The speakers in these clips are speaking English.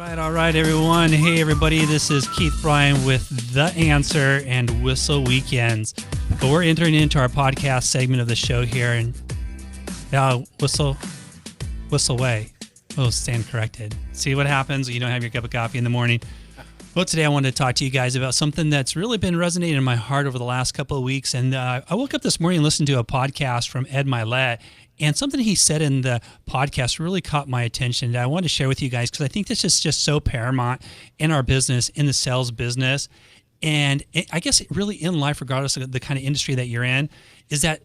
All right, everyone. Hey, everybody. This is Keith Bryan with The Answer and Whissel Weekends. But we're entering into our podcast segment of the show here, and Whissel Way. Oh, stand corrected. See what happens when you don't have your cup of coffee in the morning. Well, today I wanted to talk to you guys about something that's really been resonating in my heart over the last couple of weeks. And I woke up this morning and listened to a podcast from Ed Milet, and something he said in the podcast really caught my attention that I wanted to share with you guys because I think this is just so paramount in our business, in the sales business. And I guess really in life, regardless of the kind of industry that you're in, is that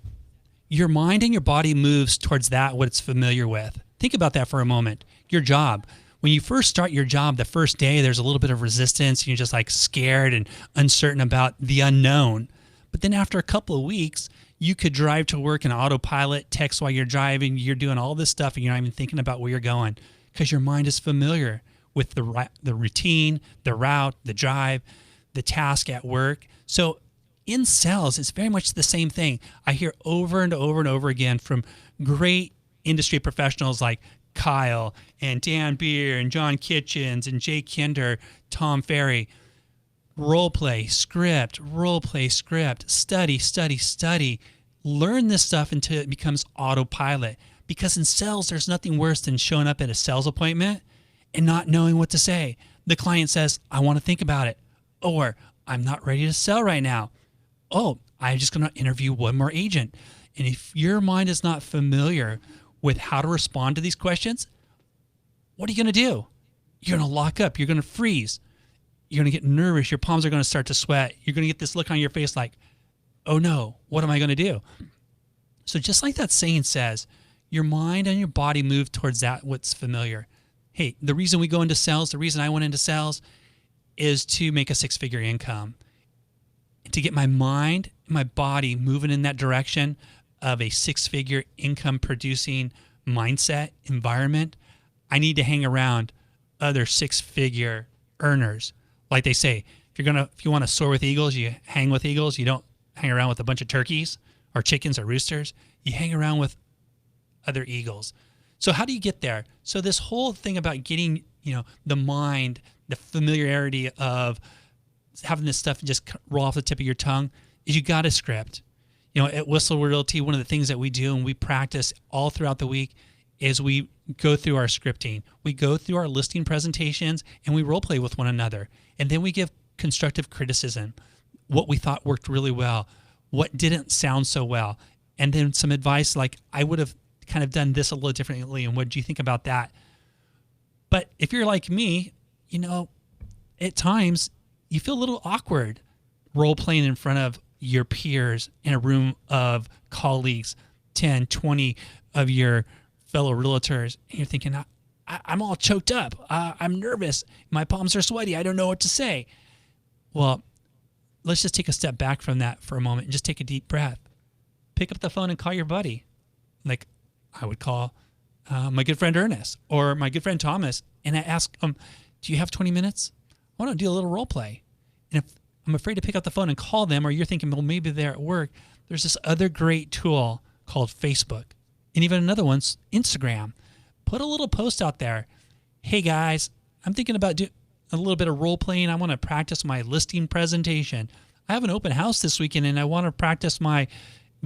your mind and your body moves towards what it's familiar with. Think about that for a moment. Your job. When you first start your job, the first day, there's a little bit of resistance. And you're just like scared and uncertain about the unknown. But then after a couple of weeks, you could drive to work in autopilot, text while you're driving. You're doing all this stuff and you're not even thinking about where you're going because your mind is familiar with the routine, the route, the drive, the task at work. So in sales, it's very much the same thing. I hear over and over and over again from great industry professionals like Kyle and Dan Beer and John Kitchens and Jay Kinder, Tom Ferry. Role play, script, study, study, study. Learn this stuff until it becomes autopilot. Because in sales, there's nothing worse than showing up at a sales appointment and not knowing what to say. The client says, I want to think about it. Or, I'm not ready to sell right now. Oh, I'm just going to interview one more agent. And if your mind is not familiar with how to respond to these questions, what are you going to do? You're going to lock up. You're going to freeze. You're going to get nervous. Your palms are going to start to sweat. You're going to get this look on your face like, oh no, what am I going to do? So just like that saying says, your mind and your body move towards what's familiar. Hey, the reason we go into sales, the reason I went into sales is to make a six-figure income. And to get my mind and my body moving in that direction of a six-figure income producing mindset environment, I need to hang around other six-figure earners. Like they say, if you want to soar with eagles, you hang with eagles. You don't hang around with a bunch of turkeys or chickens or roosters. You hang around with other eagles. So how do you get there? So this whole thing about getting, the mind, the familiarity of having this stuff just roll off the tip of your tongue is you got a script. At Whissel Realty, one of the things that we do and we practice all throughout the week is we go through our scripting. We go through our listing presentations and we role play with one another. And then we give constructive criticism, what we thought worked really well, what didn't sound so well. And then some advice like, I would have kind of done this a little differently. And what do you think about that? But if you're like me, at times you feel a little awkward role playing in front of your peers in a room of colleagues, 10, 20 of your fellow realtors. And you're thinking, I'm all choked up. I'm nervous. My palms are sweaty. I don't know what to say. Well, let's just take a step back from that for a moment and just take a deep breath. Pick up the phone and call your buddy. Like I would call my good friend Ernest or my good friend Thomas, and I ask them, do you have 20 minutes? I want to do a little role play. And if I'm afraid to pick up the phone and call them, or you're thinking, well, maybe they're at work, there's this other great tool called Facebook. And even another one's Instagram. Put a little post out there. Hey guys, I'm thinking about doing a little bit of role playing. I want to practice my listing presentation. I have an open house this weekend and I want to practice my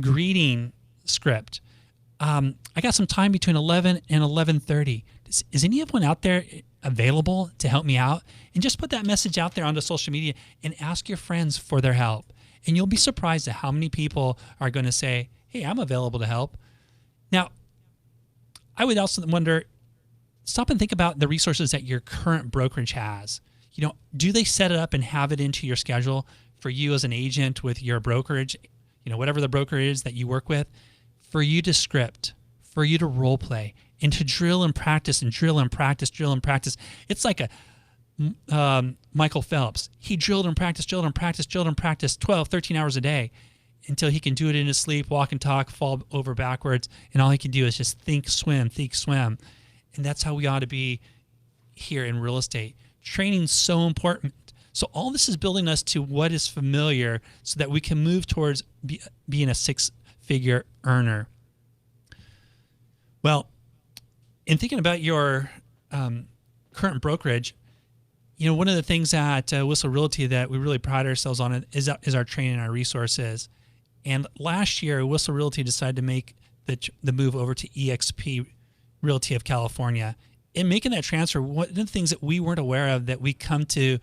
greeting script. I got some time between 11 and 11:30. Is anyone out there available to help me out? And just put that message out there onto social media and ask your friends for their help. And you'll be surprised at how many people are going to say, hey, I'm available to help. Now, I would also wonder, stop and think about the resources that your current brokerage has. Do they set it up and have it into your schedule for you as an agent with your brokerage, whatever the broker is that you work with, for you to script, for you to role play, and to drill and practice and drill and practice, drill and practice. It's like Michael Phelps. He drilled and practiced 12, 13 hours a day until he can do it in his sleep, walk and talk, fall over backwards, and all he can do is just think, swim. And that's how we ought to be here in real estate. Training's so important. So all this is building us to what is familiar so that we can move towards being a six-figure earner. Well, in thinking about your current brokerage, One of the things at Whissel Realty that we really pride ourselves on is our training and our resources. And last year, Whissel Realty decided to make the move over to EXP Realty of California. In making that transfer, one of the things that we weren't aware of that we come to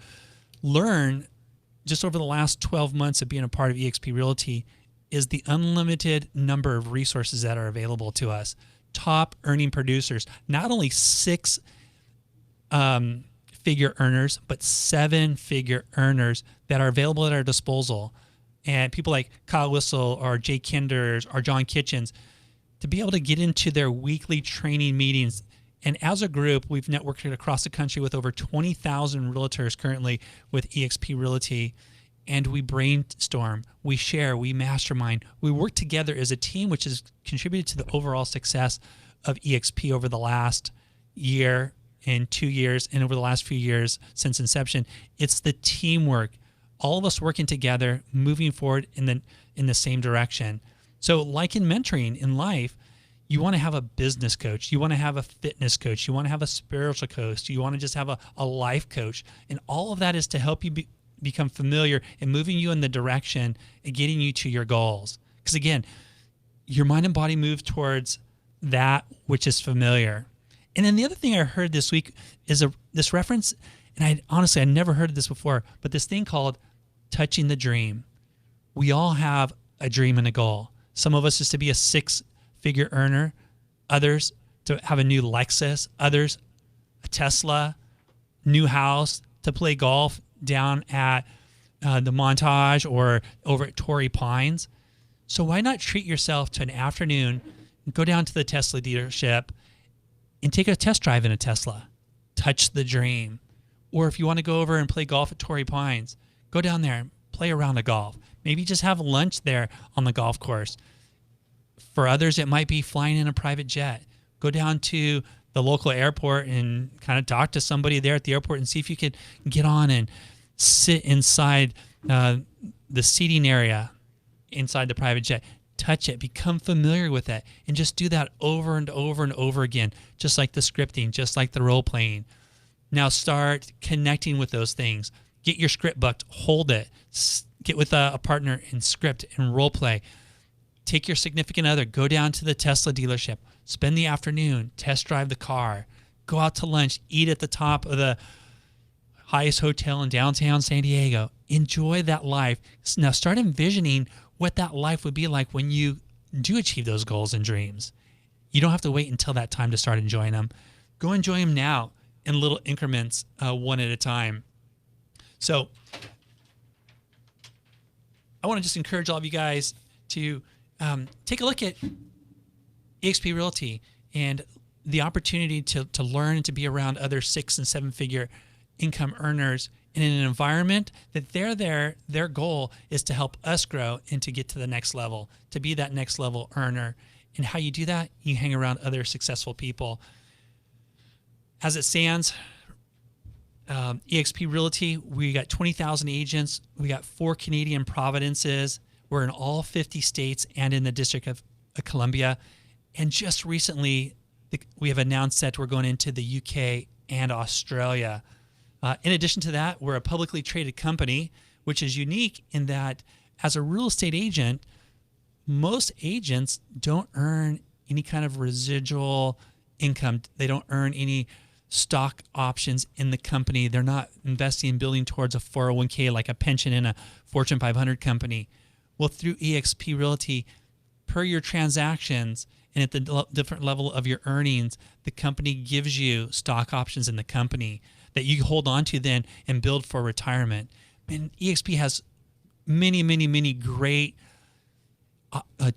learn just over the last 12 months of being a part of EXP Realty is the unlimited number of resources that are available to us. Top earning producers, not only six figure earners, but 7-figure earners that are available at our disposal. And people like Kyle Whissel or Jay Kinders or John Kitchens to be able to get into their weekly training meetings. And as a group, we've networked across the country with over 20,000 realtors currently with EXP Realty. And we brainstorm, we share, we mastermind, we work together as a team, which has contributed to the overall success of EXP over the last year and 2 years and over the last few years since inception. It's the teamwork, all of us working together, moving forward in the same direction. So like in mentoring in life, you want to have a business coach, you want to have a fitness coach, you want to have a spiritual coach, you want to just have a life coach. And all of that is to help you become familiar and moving you in the direction and getting you to your goals. Because again, your mind and body move towards that which is familiar. And then the other thing I heard this week is this reference, and I never heard of this before, but this thing called touching the dream. We all have a dream and a goal. Some of us is to be a 6-figure earner, others to have a new Lexus, others a Tesla, new house, to play golf down at the Montage or over at Torrey Pines. So why not treat yourself to an afternoon, go down to the Tesla dealership and take a test drive in a Tesla, touch the dream. Or if you want to go over and play golf at Torrey Pines, go down there and play a round of golf. Maybe just have lunch there on the golf course. For others, it might be flying in a private jet. Go down to the local airport and kind of talk to somebody there at the airport and see if you could get on and sit inside the seating area inside the private jet. Touch it, become familiar with it, and just do that over and over and over again, just like the scripting, just like the role playing. Now start connecting with those things. Get your script booked, hold it, get with a partner and script and role play. Take your significant other, go down to the Tesla dealership, spend the afternoon, test drive the car, go out to lunch, eat at the top of the highest hotel in downtown San Diego. Enjoy that life. Now start envisioning what that life would be like when you do achieve those goals and dreams. You don't have to wait until that time to start enjoying them. Go enjoy them now in little increments, one at a time. So I want to just encourage all of you guys to take a look at EXP Realty and the opportunity to learn and to be around other 6- and 7-figure income earners in an environment that their goal is to help us grow and to get to the next level, to be that next level earner. And how you do that, you hang around other successful people. As it stands, EXP Realty, we got 20,000 agents. We got 4 Canadian provinces. We're in all 50 states and in the District of Columbia. And just recently, we have announced that we're going into the UK and Australia. In addition to that, we're a publicly traded company, which is unique in that as a real estate agent, most agents don't earn any kind of residual income. They don't earn any stock options in the company. They're not investing in building towards a 401k like a pension in a Fortune 500 company. Well, through EXP Realty, per your transactions and at the different level of your earnings, the company gives you stock options in the company that you hold on to then and build for retirement. And EXP has many, many, many great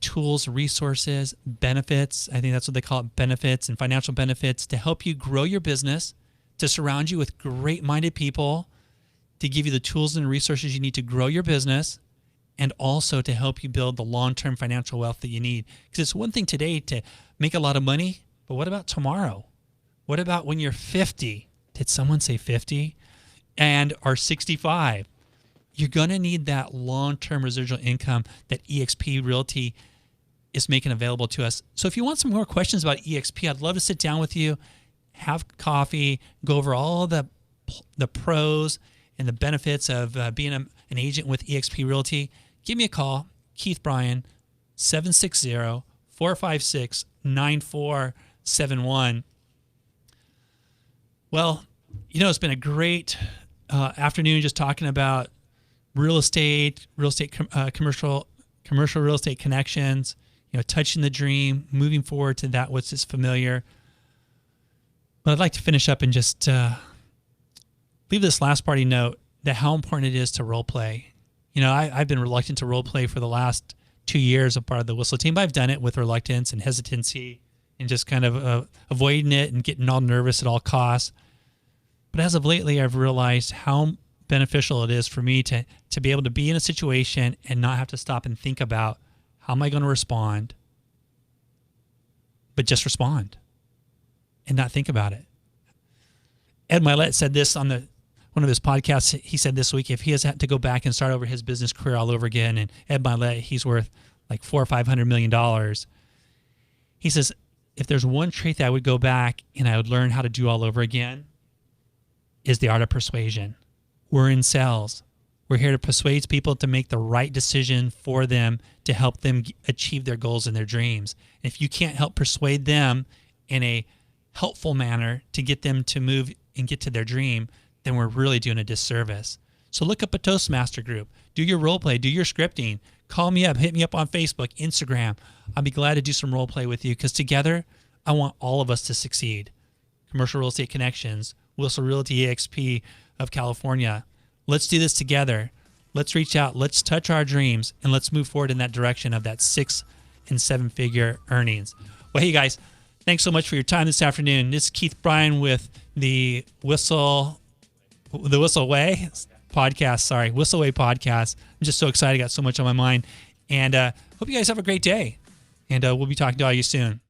tools, resources, benefits. I think that's what they call it, benefits and financial benefits to help you grow your business, to surround you with great-minded people, to give you the tools and resources you need to grow your business, and also to help you build the long-term financial wealth that you need. Because it's one thing today to make a lot of money, but what about tomorrow? What about when you're 50? Did someone say 50? And are 65? You're going to need that long-term residual income that EXP Realty is making available to us. So if you want some more questions about EXP, I'd love to sit down with you, have coffee, go over all the the pros and the benefits of being an agent with eXp Realty, give me a call, Keith Bryan, 760-456-9471. Well, it's been a great afternoon just talking about real estate, commercial real estate connections, touching the dream, moving forward to that which is familiar. But I'd like to finish up and just leave this last party note that how important it is to role play. I've been reluctant to role play for the last 2 years of part of the Whissel team, but I've done it with reluctance and hesitancy and just kind of avoiding it and getting all nervous at all costs. But as of lately, I've realized how beneficial it is for me to be able to be in a situation and not have to stop and think about how am I going to respond, but just respond and not think about it. Ed Milet said this on one of his podcasts. He said this week, if he has had to go back and start over his business career all over again, and Ed Milet, he's worth like $400 or $500 million. He says, if there's one trait that I would go back and I would learn how to do all over again, is the art of persuasion. We're in sales. We're here to persuade people to make the right decision for them to help them achieve their goals and their dreams. And if you can't help persuade them in a helpful manner to get them to move and get to their dream, then we're really doing a disservice. So look up a Toastmaster group. Do your role play. Do your scripting. Call me up. Hit me up on Facebook, Instagram. I'll be glad to do some role play with you because together, I want all of us to succeed. Commercial Real Estate Connections, Whissel Realty EXP of California. Let's do this together. Let's reach out. Let's touch our dreams, and let's move forward in that direction of that 6- and 7-figure earnings. Well, hey, guys, thanks so much for your time this afternoon. This is Keith Bryan with the Whissel Way Podcast. Sorry, Whissel Way Podcast. I'm just so excited. I got so much on my mind. And hope you guys have a great day. And we'll be talking to all you soon.